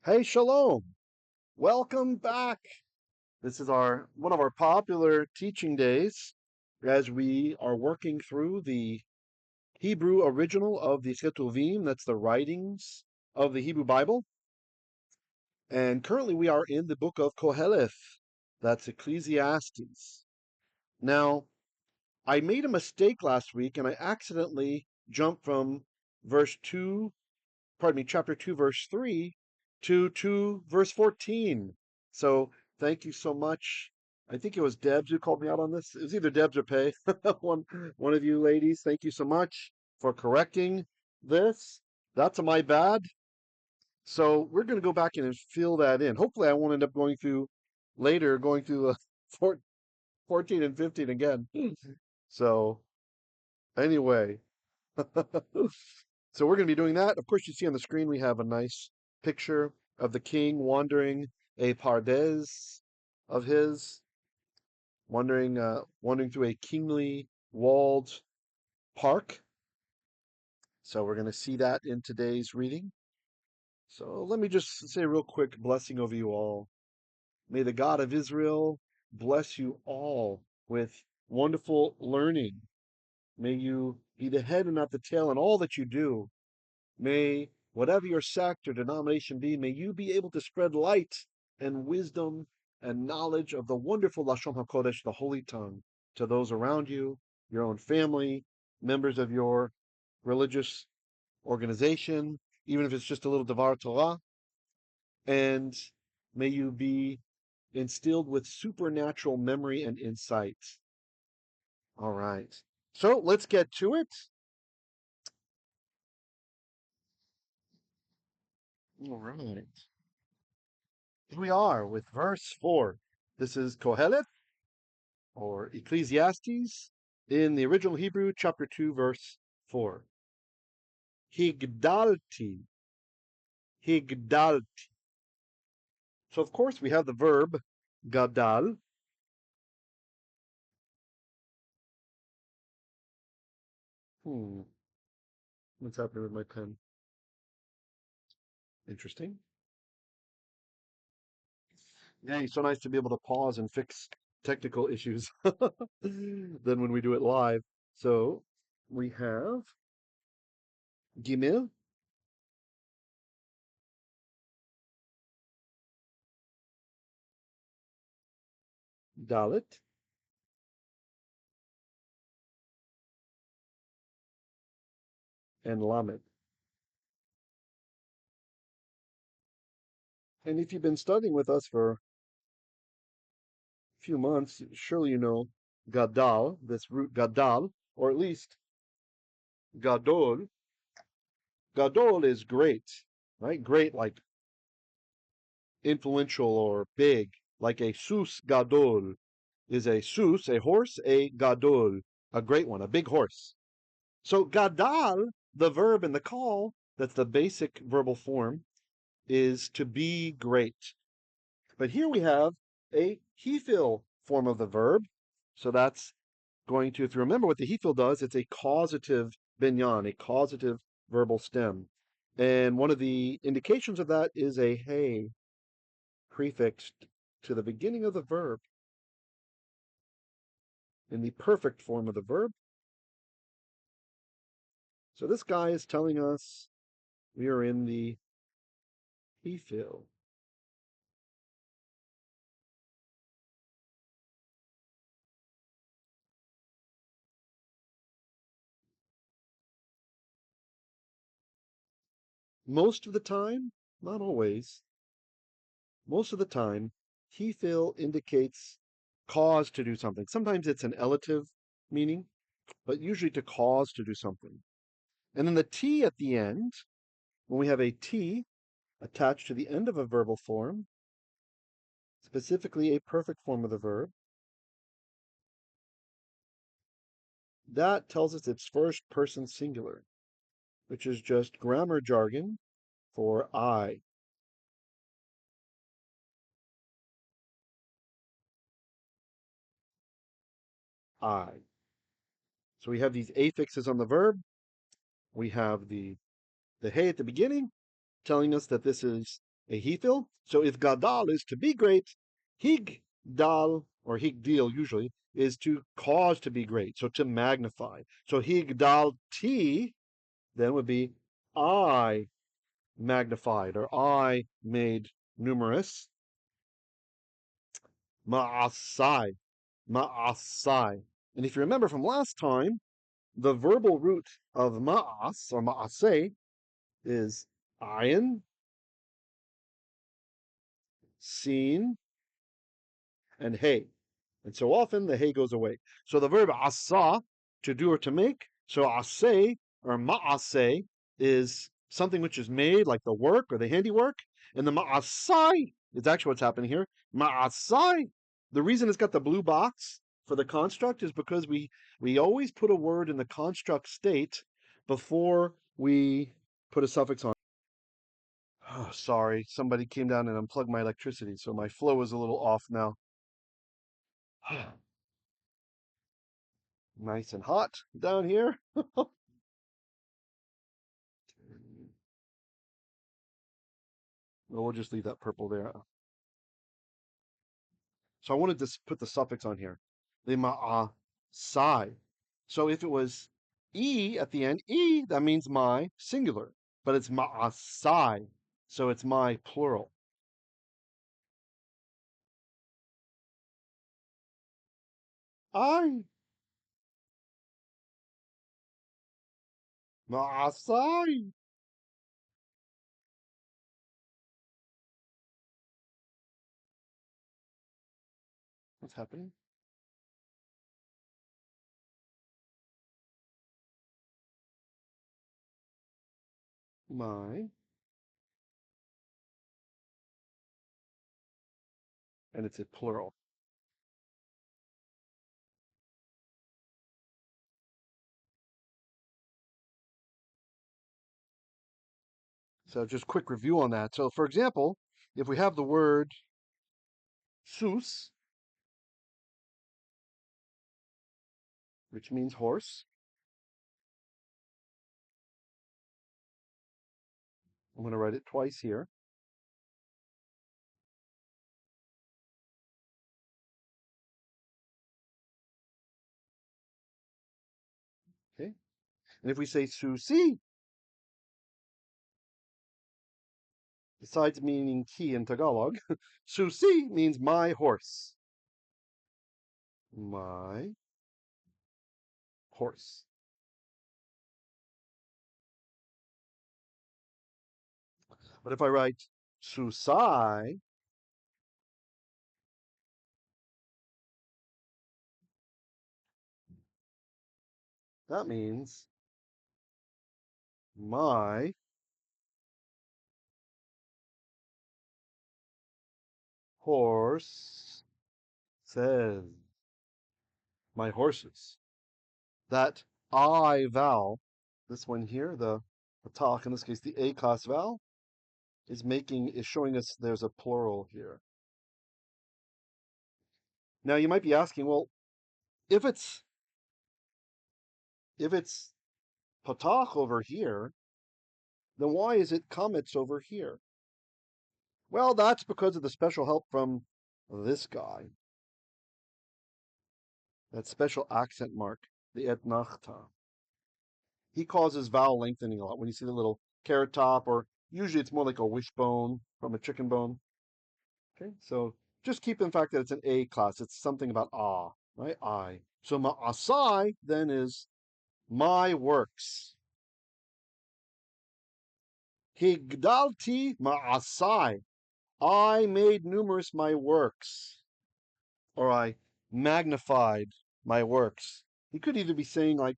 Hey, Shalom. Welcome back. This is our one of our popular teaching days as we are working through the Hebrew original of the Ketuvim, that's the writings of the Hebrew Bible. And currently we are in the book of Koheleth, that's Ecclesiastes. Now, I made a mistake last week and I accidentally jumped from chapter 2, verse 3 to 2, verse 14. So thank you so much. I think it was Debs who called me out on this. It was either Debs or Pay. one of you ladies, thank you so much for correcting this. That's my bad. So we're going to go back in and fill that in. Hopefully, I won't end up going through 14 and 15 again. So anyway, so we're going to be doing that. Of course, you see on the screen we have a nice picture of the king wandering a pardes of his, wandering through a kingly walled park. So we're going to see that in today's reading. So let me just say a real quick blessing over you all. May the God of Israel bless you all with wonderful learning. May you be the head and not the tail in all that you do. May, whatever your sect or denomination be, may you be able to spread light and wisdom and knowledge of the wonderful Lashon HaKodesh, the Holy Tongue, to those around you, your own family, members of your religious organization, even if it's just a little Devar Torah. And may you be instilled with supernatural memory and insight. All right. So let's get to it. All right. Here we are with verse 4. This is Kohelet or Ecclesiastes in the original Hebrew, chapter 2, verse 4. Higdalti. Higdalti. So, of course, we have the verb gadal. What's happening with my pen? Interesting. Yeah, it's so nice to be able to pause and fix technical issues than when we do it live. So we have Gimel, Dalet, and Lamed. And if you've been studying with us for a few months, surely you know Gadal, this root Gadal, or at least Gadol. Gadol is great, right? Great, like influential or big, like a sus Gadol is a sus, a horse, a Gadol, a great one, a big horse. So Gadal, the verb in the call, that's the basic verbal form, is to be great. But here we have a hifal form of the verb. So that's going to, if you remember what the hifal does, it's a causative binyan, a causative verbal stem. And one of the indications of that is a hey prefixed to the beginning of the verb in the perfect form of the verb. So this guy is telling us we are in the hifal. Most of the time, not always, most of the time, hifal indicates cause to do something. Sometimes it's an elative meaning, but usually to cause to do something. And then the T at the end, when we have a T attached to the end of a verbal form, specifically a perfect form of the verb, that tells us it's first person singular, which is just grammar jargon for I. I. So we have these affixes on the verb. We have the hey at the beginning telling us that this is a hifal. So if gadal is to be great, higdal or higdil usually is to cause to be great, so to magnify. So higdalti then would be I magnified or I made numerous. Maasai, maasai. And if you remember from last time, the verbal root of maas or maasai is ayin, seen, and hey. And so often the hey goes away. So the verb asa, to do or to make, so asay or maasay is something which is made, like the work or the handiwork. And the maasai is actually what's happening here. Maasai. The reason it's got the blue box for the construct is because we always put a word in the construct state before we put a suffix on. Oh, sorry, somebody came down and unplugged my electricity, so my flow is a little off now. Nice and hot down here. Well, we'll just leave that purple there. So I wanted to put the suffix on here. The maasai. So if it was e at the end, e, that means my singular, but it's maasai, so it's my plural. I maasai. What's happening? My, and it's a plural. So just quick review on that. So for example, if we have the word sus, which means horse, I'm going to write it twice here. Okay. And if we say susi, besides meaning key in Tagalog, susi means my horse. My horse. But if I write susai, that means my horse says. My horses. That I vowel, this one here, the talk, in this case, the A class vowel, is showing us there's a plural here. Now you might be asking, well, if it's patach over here, then why is it kametz over here? Well, that's because of the special help from this guy. That special accent mark, the etnachta. He causes vowel lengthening a lot. When you see the little carrot top, or usually it's more like a wishbone from a chicken bone. Okay, so just keep in fact that it's an A class. It's something about right? I. So ma'asai then is my works. Higdalti maasai. I made numerous my works, or I magnified my works. He could either be saying like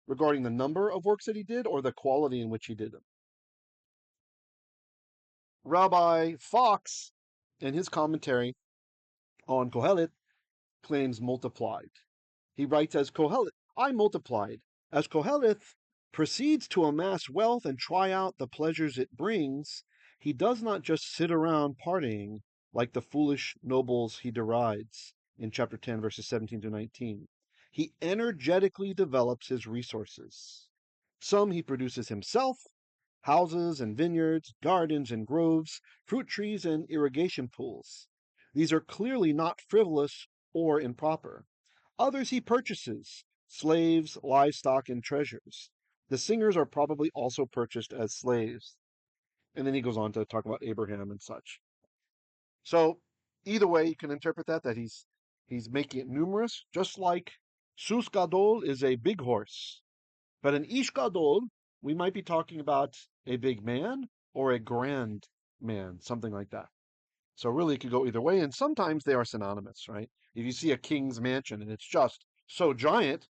regarding the number of works that he did or the quality in which he did them. Rabbi Fox, in his commentary on Kohelet, claims multiplied. He writes as Kohelet, I multiplied. As Koheleth proceeds to amass wealth and try out the pleasures it brings, he does not just sit around partying like the foolish nobles he derides in chapter 10, verses 17 to 19. He energetically develops his resources. Some he produces himself, houses and vineyards, gardens and groves, fruit trees and irrigation pools. These are clearly not frivolous or improper. Others he purchases, slaves, livestock, and treasures. The singers are probably also purchased as slaves. And then he goes on to talk about Abraham and such. So either way, you can interpret that he's making it numerous, just like Sus Gadol is a big horse. But an Ish Gadol, we might be talking about a big man or a grand man, something like that. So really it could go either way, and sometimes they are synonymous, right? If you see a king's mansion and it's just so giant,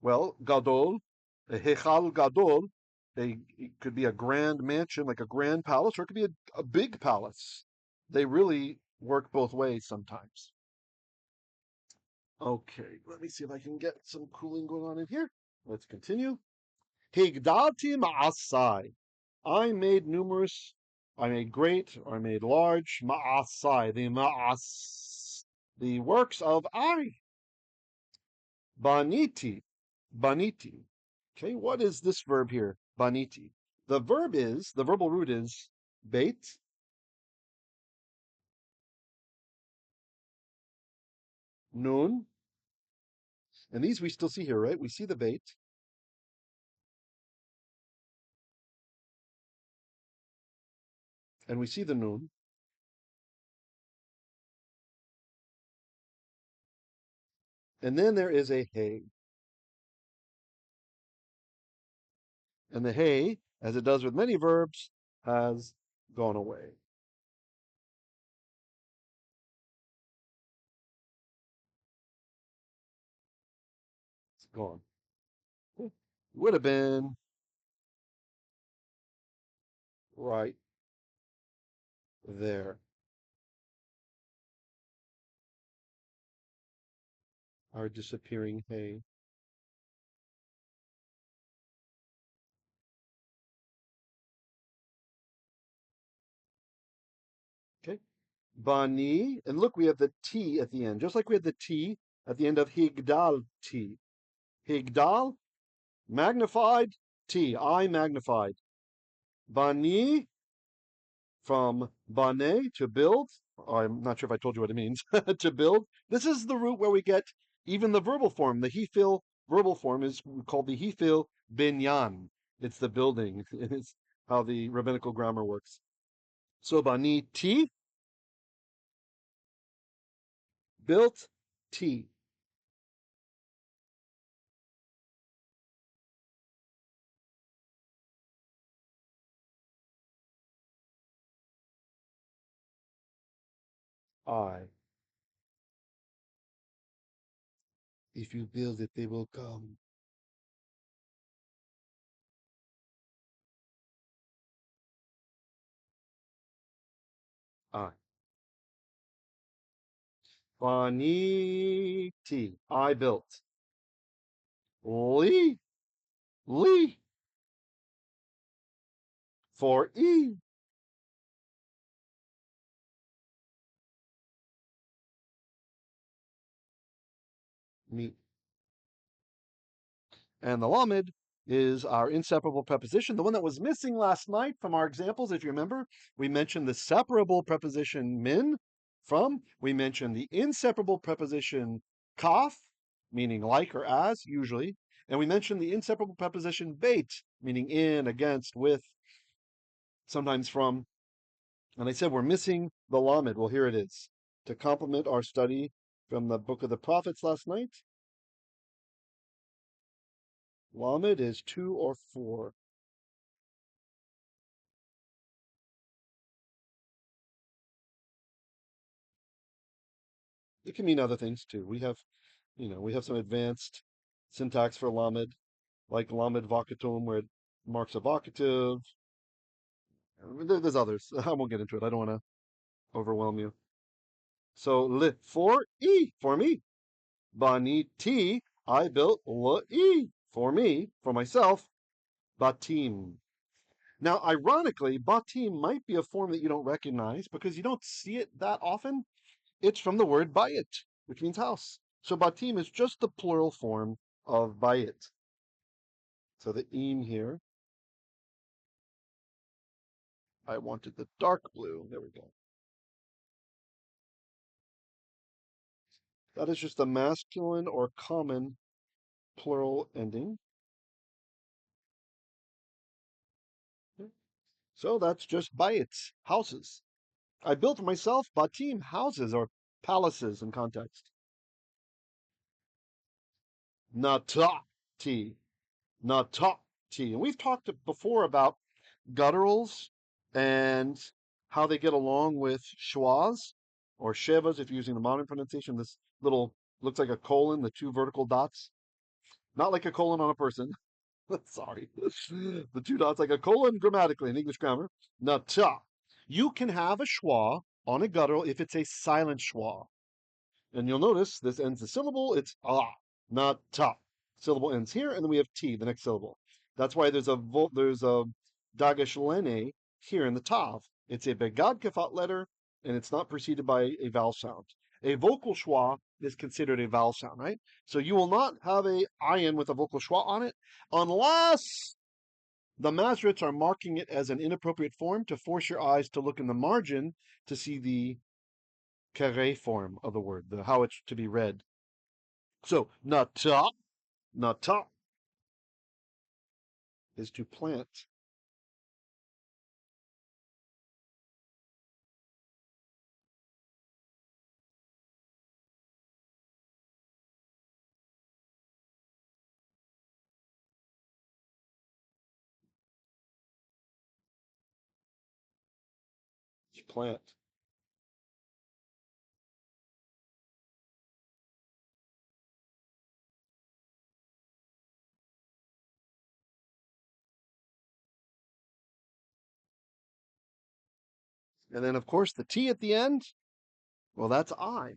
well, Gadol, a hifal Gadol, it could be a grand mansion, like a grand palace, or it could be a big palace. They really work both ways sometimes. Okay, let me see if I can get some cooling going on in here. Let's continue. Higdalti maasai. I made numerous, I made great, or I made large, maasai, the works of I. Baniti, baniti. Okay, what is this verb here? Baniti. The verbal root is bait, nun, and these we still see here, right? We see the bait, and we see the nun, and then there is a hey. And the hey, as it does with many verbs, has gone away. It's gone. Would have been right there. Our disappearing hey. Okay. Bani, and look, we have the T at the end, just like we had the T at the end of higdalti. Higdal, magnified, T, I magnified. Bani, from bane, to build. I'm not sure if I told you what it means. To build. This is the root where we get even the verbal form. The hifal verbal form is called the hifal binyan. It's the building. It's how the rabbinical grammar works. So baniti, built, T. I. If you build it, they will come. I. Baniti. I built. Li. Li. For E. Me. And the lamed is our inseparable preposition, the one that was missing last night from our examples. If you remember, we mentioned the separable preposition min from, we mentioned the inseparable preposition kaf, meaning like or as, usually, and we mentioned the inseparable preposition bait, meaning in, against, with, sometimes from. And I said we're missing the lamed. Well, here it is. To complement our study from the book of the prophets last night, lamed is 2 or 4. It can mean other things too. We have some advanced syntax for lamed, like lamed vocatum, where it marks a vocative. There's others. I won't get into it. I don't want to overwhelm you. So li for e for me. Baniti, I built li for me, for myself. Batim. Now, ironically, batim might be a form that you don't recognize because you don't see it that often. It's from the word bayit, which means house. So batim is just the plural form of bayit. So the im here I wanted the dark blue. There we go. That is just a masculine or common plural ending. So that's just bayits, houses. I built myself batim, houses or palaces in context. Natati, natati. And we've talked before about gutturals and how they get along with shwas or shvas if you're using the modern pronunciation. This little looks like a colon, the two vertical dots. Not like a colon on a person. Sorry. The two dots like a colon grammatically in English grammar. Nata. You can have a schwa on a guttural if it's a silent schwa. And you'll notice this ends the syllable. It's ah, not ta. Syllable ends here, and then we have t, the next syllable. That's why there's a dagesh lene here in the tav. It's a begad kefat letter, and it's not preceded by a vowel sound. A vocal schwa is considered a vowel sound, right? So you will not have a ayin with a vocal schwa on it unless the Masorets are marking it as an inappropriate form to force your eyes to look in the margin to see the kare form of the word, how it's to be read. So nata, nata is to plant. To plant. And then of course the T at the end, well that's I.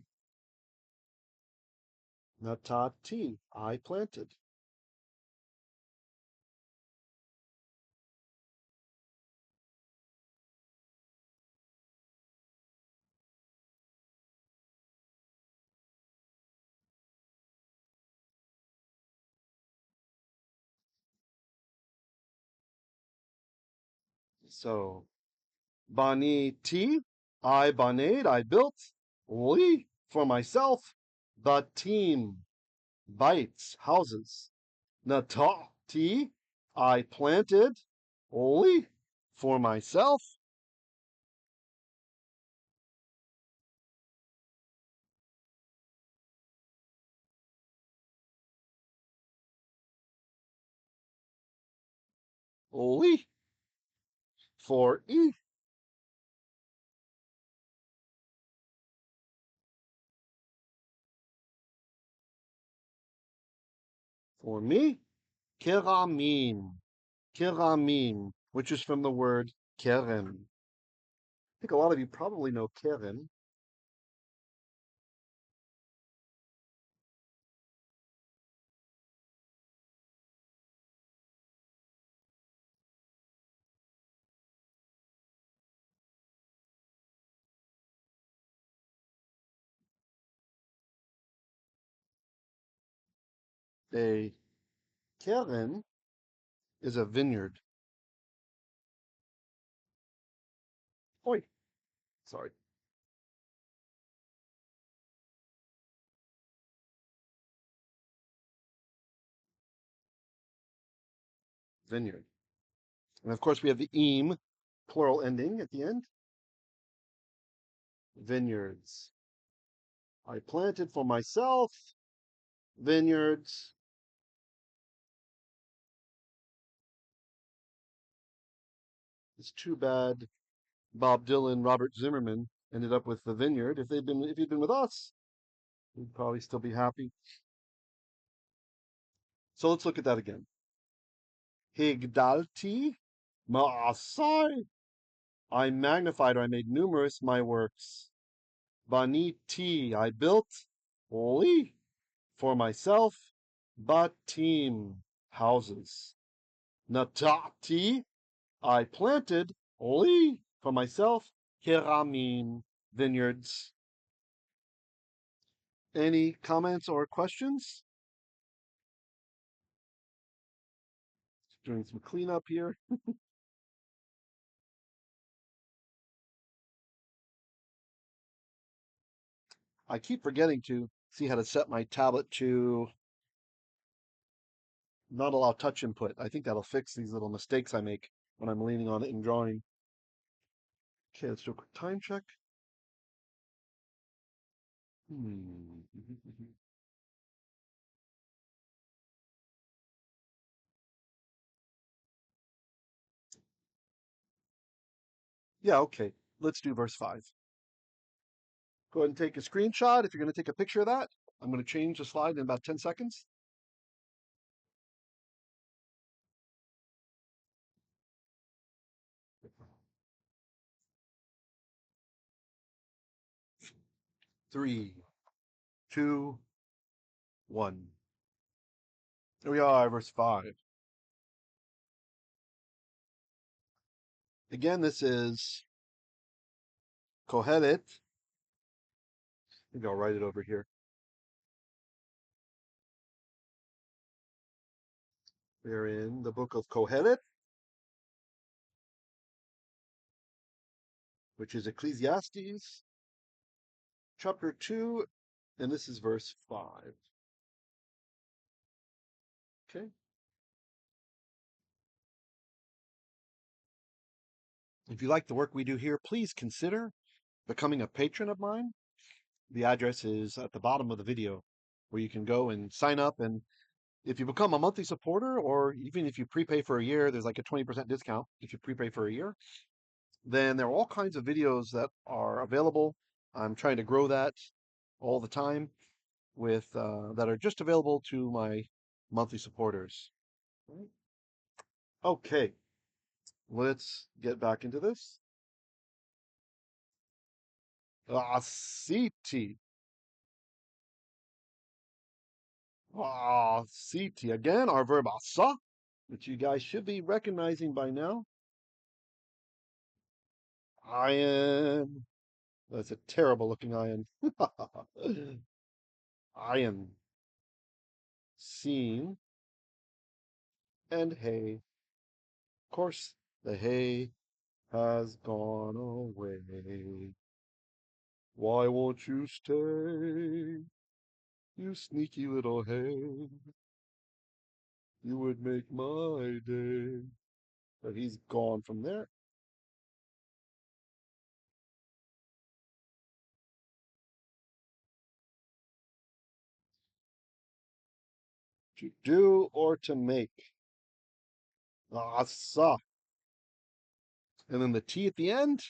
Natati, I planted. So baniti, I banate, I built. Li, for myself. Batim, bites, houses. Natati, I planted. Li, for myself. Li, for e, for me. Kramim, kramim, which is from the word keren. I think a lot of you probably know keren. A keren is a vineyard. Oi, sorry, vineyard. And of course, we have the im, plural ending at the end. Vineyards. I planted for myself vineyards. It's too bad Bob Dylan, Robert Zimmerman ended up with the vineyard. If he'd been with us, we'd probably still be happy. So let's look at that again. Higdalti, maasai. I magnified, or I made numerous my works. Baniti, I built. Li, for myself. Batim, houses. Natati, I planted. Li, for myself. Kramim, vineyards. Any comments or questions? Doing some cleanup here. I keep forgetting to see how to set my tablet to not allow touch input. I think that'll fix these little mistakes I make when I'm leaning on it and drawing. Okay, let's do a quick time check. Yeah, okay. Let's do verse 5. Go ahead and take a screenshot if you're going to take a picture of that. I'm going to change the slide in about 10 seconds. Three, two, one. Here we are, verse 5. Again, this is Kohelet. Maybe I'll write it over here. We're in the book of Kohelet, which is Ecclesiastes, chapter 2, and this is verse 5. Okay. If you like the work we do here, please consider becoming a patron of mine. The address is at the bottom of the video where you can go and sign up. And if you become a monthly supporter, or even if you prepay for a year, there's like a 20% discount if you prepay for a year. Then there are all kinds of videos that are available. I'm trying to grow that all the time with that are just available to my monthly supporters. Okay, let's get back into this. Asiti. Asiti. Again, our verb asa, which you guys should be recognizing by now. Iron. That's a terrible looking iron. Iron. Seen. And hay. Of course, the hay has gone away. Why won't you stay, you sneaky little hay? You would make my day. But he's gone from there. To do or to make. Asa. And then the T at the end,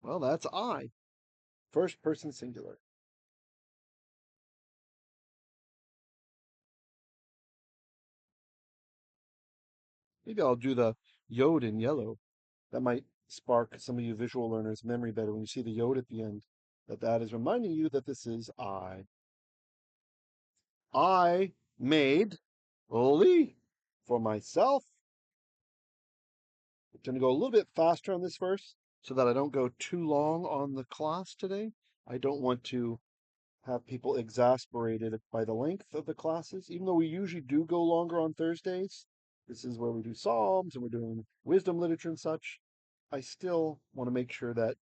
well, that's I. First person singular. Maybe I'll do the yod in yellow. That might spark some of you visual learners' memory better when you see the yod at the end. That is reminding you that this is I. I made me for myself. I'm going to go a little bit faster on this verse so that I don't go too long on the class today. I don't want to have people exasperated by the length of the classes, even though we usually do go longer on Thursdays. This is where we do Psalms and we're doing wisdom literature and such. I still want to make sure that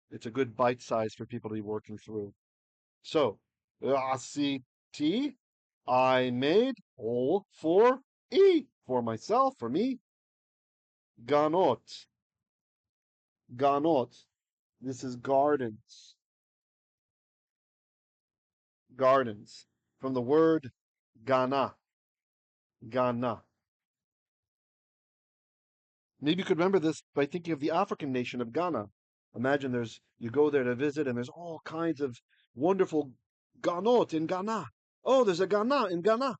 it's a good bite size for people to be working through. So, asiti, I made all for for myself, for me. Ganot, ganot. This is gardens, gardens. From the word gana, gana. Maybe you could remember this by thinking of the African nation of Ghana. Imagine you go there to visit and there's all kinds of wonderful ganot in Ghana. Oh, there's a Ghana in Ghana.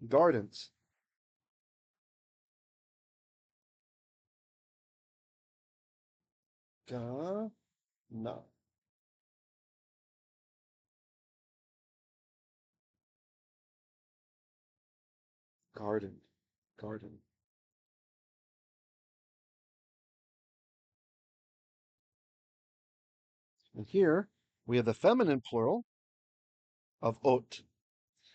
Gardens. Ghana. Garden. Garden. And here we have the feminine plural of ot.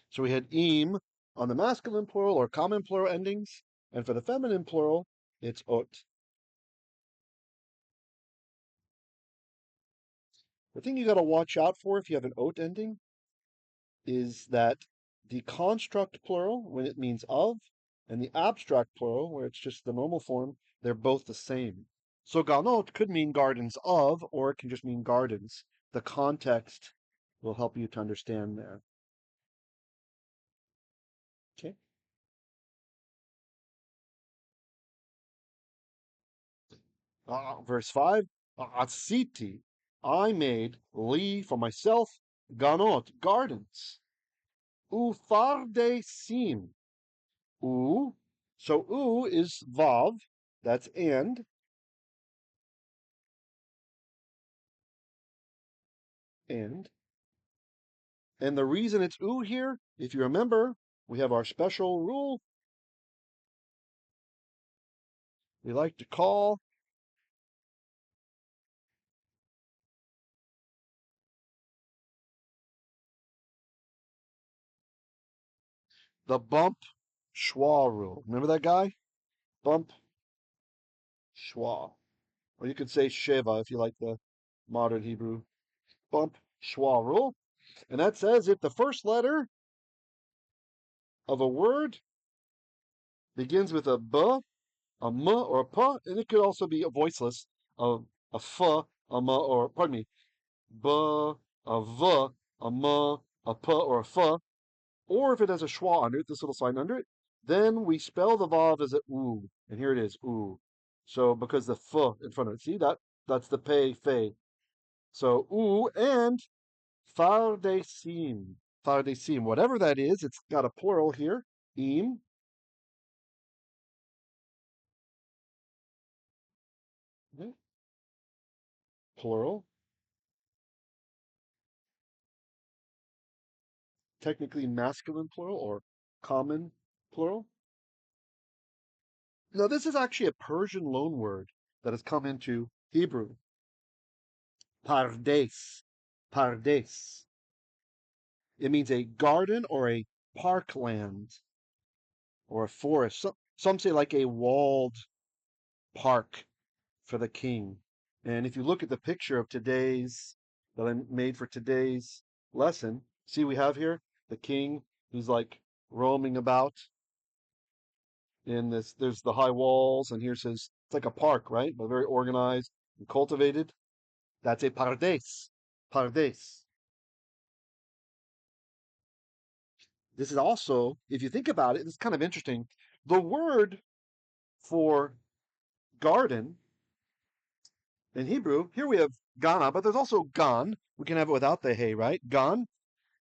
So we had im on the masculine plural or common plural endings. And for the feminine plural, it's ot. The thing you got to watch out for if you have an ot ending is that the construct plural, when it means of, and the abstract plural, where it's just the normal form, they're both the same. So ganot could mean gardens of, or it can just mean gardens. The context will help you to understand there. Okay. Verse 5, asiti, I made li for myself, ganot, gardens. Ufardeisim, u, so u is vav, that's and and. And the reason it's u here, if you remember, we have our special rule we like to call the bump shwa rule. Remember that guy? Bump shwa. Or you could say shva if you like the modern Hebrew. Bump shwa rule. And that says if the first letter of a word begins with a b, a m, or a p, and it could also be a voiceless, a f, a m, or, pardon me, b, a v, a m, a p, or a f, or if it has a schwa under it, this little sign under it, then we spell the vav as a oo, and here it is, oo. So because the f in front of it, see that's the pei, fe. So oo and fardeisim, fardeisim, whatever that is, it's got a plural here, im, okay, plural, technically masculine plural or common plural. Now this is actually a Persian loanword that has come into Hebrew. Pardes, pardes. It means a garden or a parkland or a forest. Some say like a walled park for the king. And if you look at the picture of today's, that I made for today's lesson, see we have here the king who's like roaming about in this. There's the high walls, and here says it's like a park, right? But very organized and cultivated. That's a pardes. Pardes. This is also, if you think about it, it's kind of interesting. The word for garden in Hebrew, here we have Ghana, but there's also Gan. We can have it without the hey, right? Gan.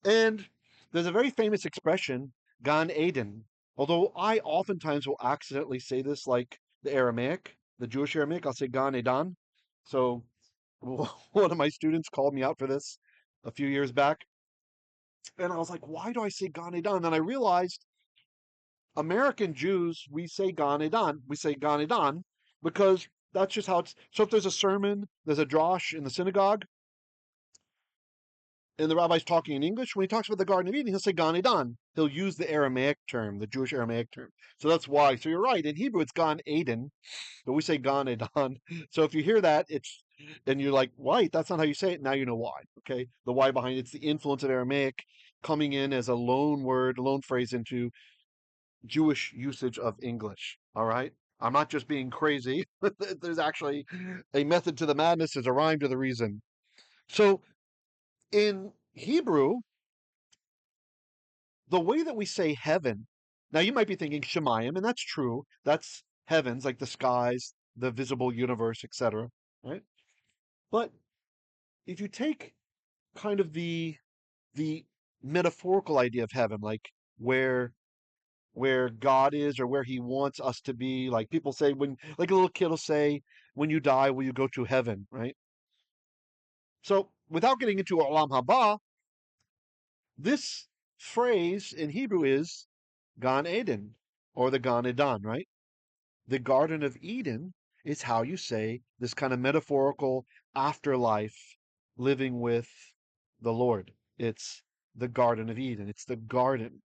And there's a very famous expression, Gan Eiden. Although I oftentimes will accidentally say this like the Aramaic, the Jewish Aramaic, I'll say Gan Eidan. So one of my students called me out for this a few years back. And I was like, why do I say Gan Eidan? And I realized American Jews, we say Gan Edan. We say Gan Edan because that's just how it's. So if there's a sermon, there's a drosh in the synagogue, and the rabbi's talking in English, when he talks about the Garden of Eden, he'll say Gan Edan. He'll use the Aramaic term, the Jewish Aramaic term. So that's why. So you're right. In Hebrew, it's Gan Eden, but we say Gan Edan. So if you hear that, and you're like, why? That's not how you say it. Now you know why. Okay, the why behind it's the influence of Aramaic coming in as a loan word, loan phrase into Jewish usage of English. All right. I'm not just being crazy. There's actually a method to the madness. There's a rhyme to the reason. So in Hebrew, the way that we say heaven, now you might be thinking Shemayim, and that's true. That's heavens, like the skies, the visible universe, etc. Right? But if you take kind of the metaphorical idea of heaven, like where where God is or where he wants us to be. Like people say when like a little kid will say, when you die, will you go to heaven? Right? So without getting into Olam Haba, this phrase in Hebrew is Gan Eden or the Gan Eden, right? The Garden of Eden is how you say this kind of metaphorical afterlife living with the Lord. It's the Garden of Eden. It's the garden.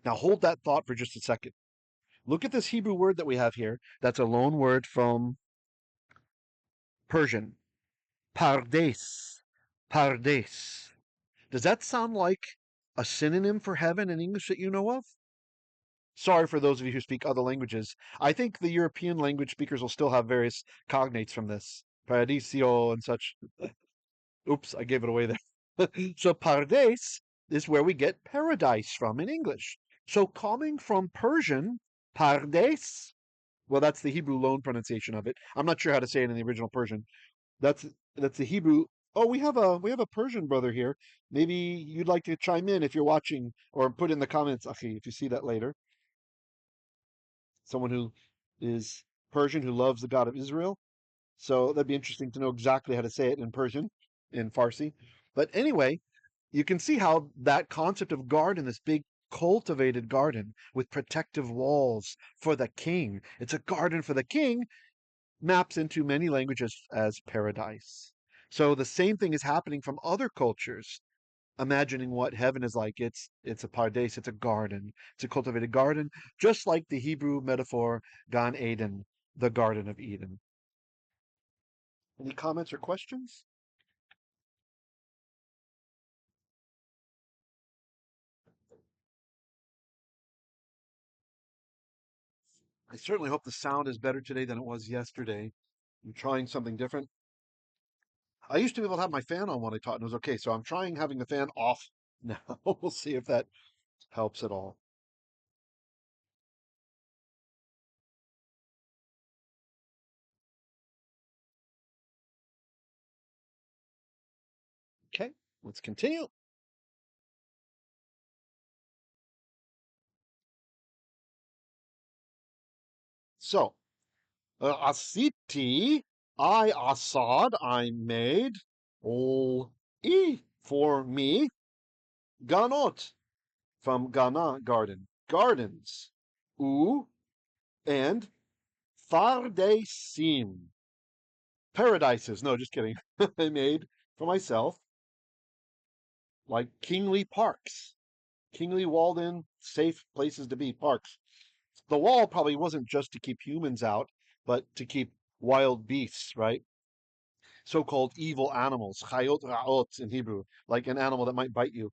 Now hold that thought for just a second. Look at this Hebrew word that we have here. That's a loan word from Persian. Pardes. Pardes. Does that sound like a synonym for heaven in English that you know of? Sorry for those of you who speak other languages. I think the European language speakers will still have various cognates from this. Paradiso and such. Oops, I gave it away there. So pardes is where we get paradise from in English. So coming from Persian, pardes, well, that's the Hebrew loan pronunciation of it. I'm not sure how to say it in the original Persian. That's that's the Hebrew. Oh, we have a Persian brother here. Maybe you'd like to chime in if you're watching, or put in the comments, Akhi, if you see that later. Someone who is Persian who loves the God of Israel. So that'd be interesting to know exactly how to say it in Persian, in Farsi. But anyway, you can see how that concept of garden, this big cultivated garden with protective walls for the king, it's a garden for the king, maps into many languages as paradise. So the same thing is happening from other cultures, imagining what heaven is like. It's a pardes, it's a garden, it's a cultivated garden, just like the Hebrew metaphor Gan Eiden, the Garden of Eden. Any comments or questions? I certainly hope the sound is better today than it was yesterday. I'm trying something different. I used to be able to have my fan on when I taught and it was okay. So I'm trying having the fan off now. We'll see if that helps at all. Okay, let's continue. So, asiti, I asad, I made, ol e for me, ganot from Gana garden, gardens, u and ufardeisim, paradises. No, just kidding. I made for myself like kingly parks, kingly walled in, safe places to be, parks. The wall probably wasn't just to keep humans out, but to keep wild beasts, right? So-called evil animals, chayot ra'ot in Hebrew, like an animal that might bite you.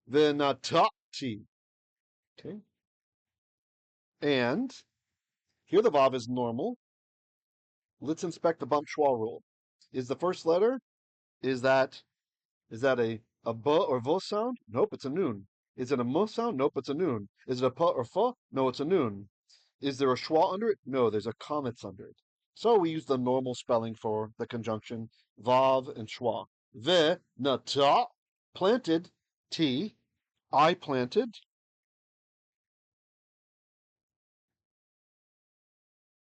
The natati, okay? And here the vav is normal. Let's inspect the bump schwa rule. Is the first letter, is that a b or vo sound? Nope, it's a noon. Is it a mo sound? Nope, it's a noon. Is it a p or fa? No, it's a noon. Is there a schwa under it? No, there's a comets under it. So we use the normal spelling for the conjunction vav and schwa. Ve nata, planted, t, I planted,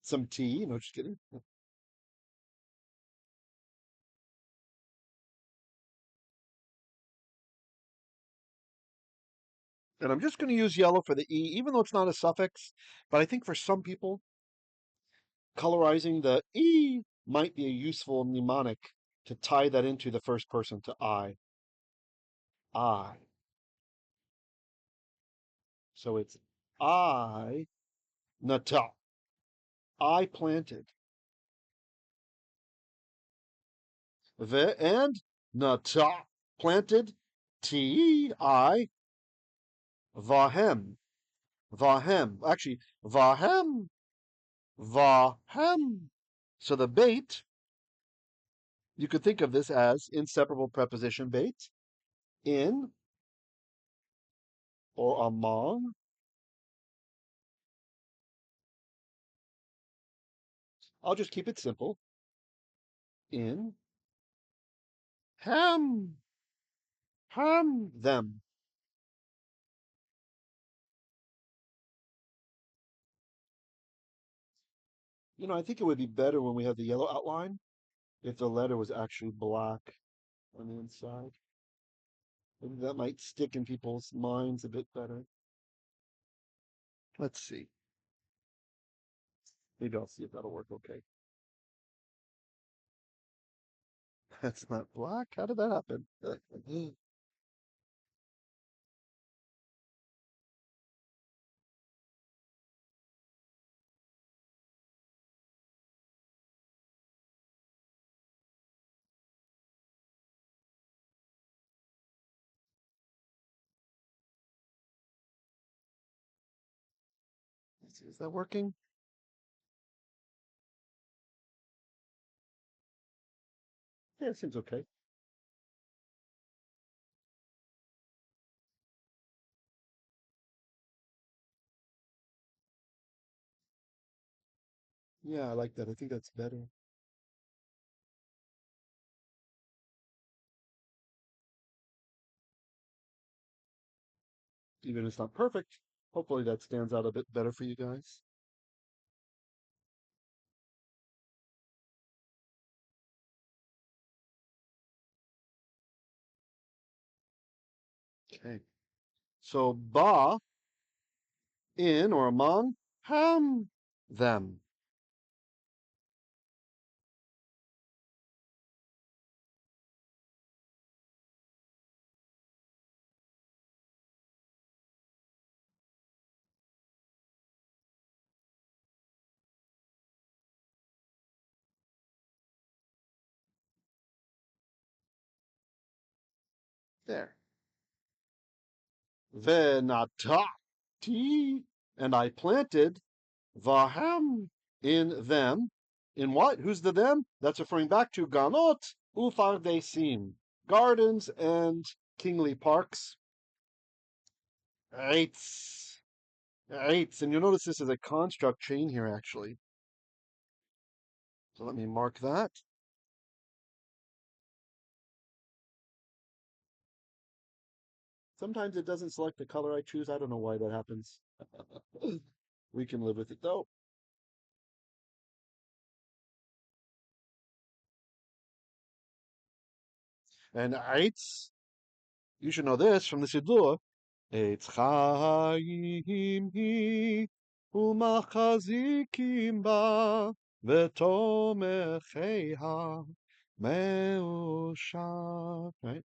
some tea, no, just kidding. And I'm just going to use yellow for the E, even though it's not a suffix. But I think for some people, colorizing the E might be a useful mnemonic to tie that into the first person to I. I. So it's I, nata. I planted. Ve and nata. Planted. T, I, vahem. Vahem. Actually, vahem. Vahem. So the bait, you could think of this as inseparable preposition bait. In or among. I'll just keep it simple. In ham. Ham them. I think it would be better when we have the yellow outline if the letter was actually black on the inside. Maybe that might stick in people's minds a bit better. Let's see. Maybe I'll see if that'll work okay. That's not black. How did that happen? Is that working? Yeah, it seems okay. Yeah, I like that. I think that's better. Even if it's not perfect, hopefully that stands out a bit better for you guys. Okay. So ba, in or among, ham, them. There. Natati, and I planted vahem, in them. In what? Who's the them? That's referring back to ganot, ufardeisim, gardens and kingly parks. Eitz. Eitz. And you'll notice this is a construct chain here, actually. So let me mark that. Sometimes it doesn't select the color I choose. I don't know why that happens. We can live with it, though. And eitz, you should know this from the Siddur. עץ חיים היא, ומחזיקים בה, ותומכיה מאושר. Right?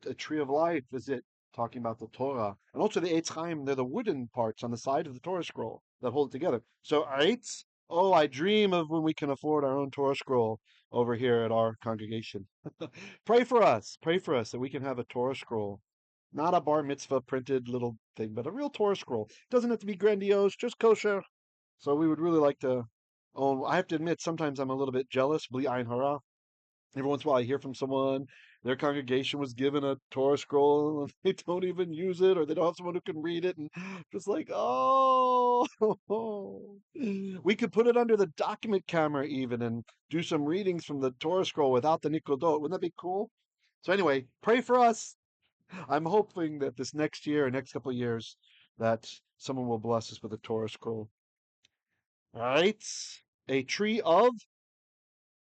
A tree of life is it, talking about the Torah. And also the Eitz Chaim, they're the wooden parts on the side of the Torah scroll that hold it together. So Eitz, oh, I dream of when we can afford our own Torah scroll over here at our congregation. Pray for us that we can have a Torah scroll, not a bar mitzvah printed little thing, but a real Torah scroll. It doesn't have to be grandiose, just kosher. So we would really like to own. I have to admit, sometimes I'm a little bit jealous. Bli ayin hara. Every once in a while, I hear from someone their congregation was given a Torah scroll and they don't even use it, or they don't have someone who can read it, and just like, oh, we could put it under the document camera even and do some readings from the Torah scroll without the nikodot. Wouldn't that be cool? So anyway, pray for us. I'm hoping that this next year, next couple of years, that someone will bless us with a Torah scroll. All right, a tree of,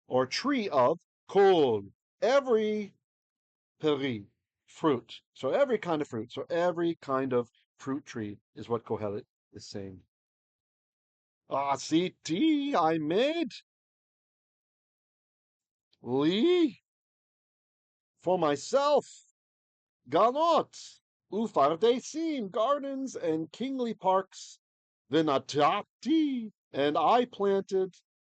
or tree of kol, every peri, fruit. So every kind of fruit. So every kind of fruit tree is what Kohelet is saying. Asiti, I made, li, for myself, ganot, ufardeisim, gardens and kingly parks, natati, and I planted,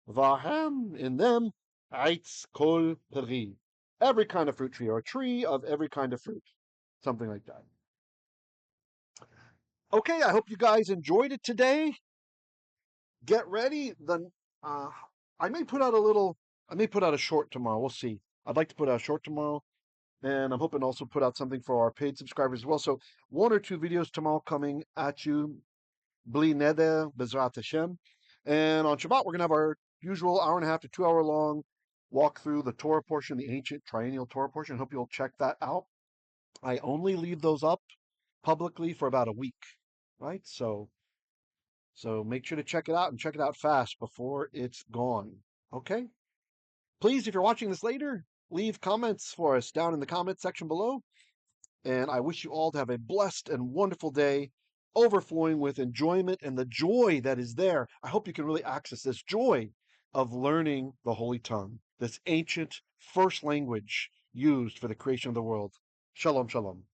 vahem, in them, eitz kol peri, every kind of fruit tree, or a tree of every kind of fruit, something like that. Okay, I hope you guys enjoyed it today. Get ready. Uh, I may put out a little. I may put out a short tomorrow. We'll see. I'd like to put out a short tomorrow, and I'm hoping to also put out something for our paid subscribers as well. So one or two videos tomorrow coming at you. Bli neder bezrat Hashem, and on Shabbat we're gonna have our usual hour and a half to 2 hour long walk through the Torah portion, the ancient triennial Torah portion. Hope you'll check that out. I only leave those up publicly for about a week, right? So make sure to check it out and check it out fast before it's gone. Okay? Please, if you're watching this later, leave comments for us down in the comment section below. And I wish you all to have a blessed and wonderful day, overflowing with enjoyment and the joy that is there. I hope you can really access this joy of learning the Holy Tongue, this ancient first language used for the creation of the world. Shalom, shalom.